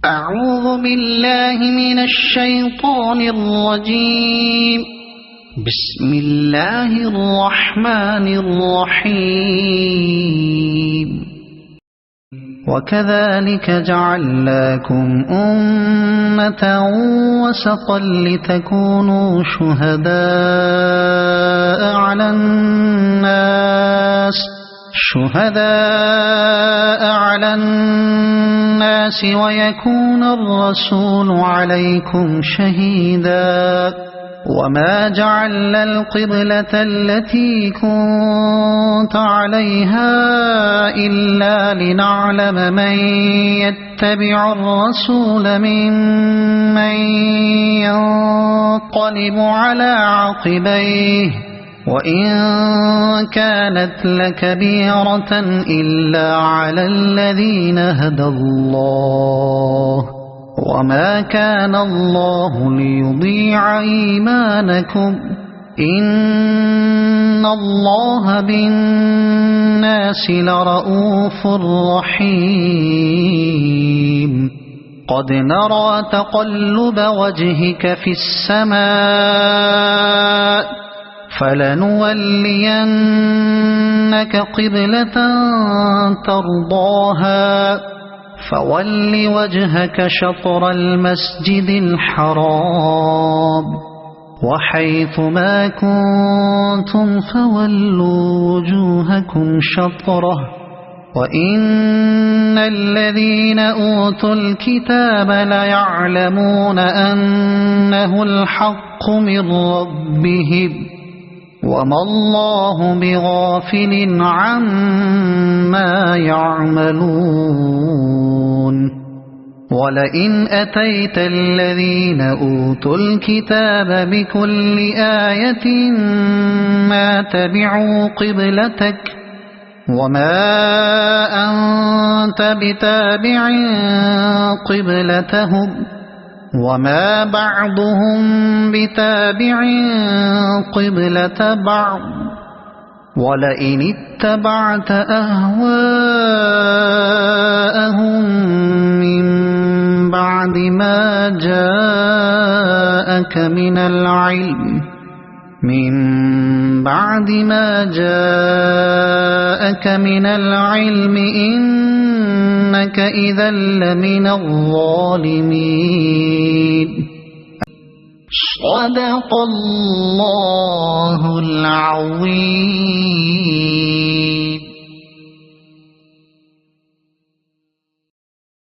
أعوذ بالله من الشيطان الرجيم. بسم الله الرحمن الرحيم. وكذلك جعلناكم أمة وسطا لتكونوا شهداء على الناس ويكون الرسول عليكم شهيدا. وما جعلنا القبلة التي كنت عليها إلا لنعلم من يتبع الرسول ممن ينقلب على عقبيه، وإن كانت لكبيرة إلا على الذين هدى الله، وما كان الله ليضيع إيمانكم، إن الله بالناس لرءوف رحيم. قد نرى تقلب وجهك في السماء، فلنولينك قبلة ترضاها، فول وجهك شطر المسجد الحرام، وحيث ما كنتم فولوا وجوهكم شطره، وإن الذين أوتوا الكتاب ليعلمون أنه الحق من ربهم، وما الله بغافل عما يعملون. ولئن أتيت الذين أوتوا الكتاب بكل آية ما تبعوا قبلتك، وما أنت بتابع قبلتهم، وما بعضهم بتابع قبلة بعض. ولئن اتبعت أهواءهم من بعد ما جاءك من العلم إنك إذا لمن الظالمين. صدق الله العظيم.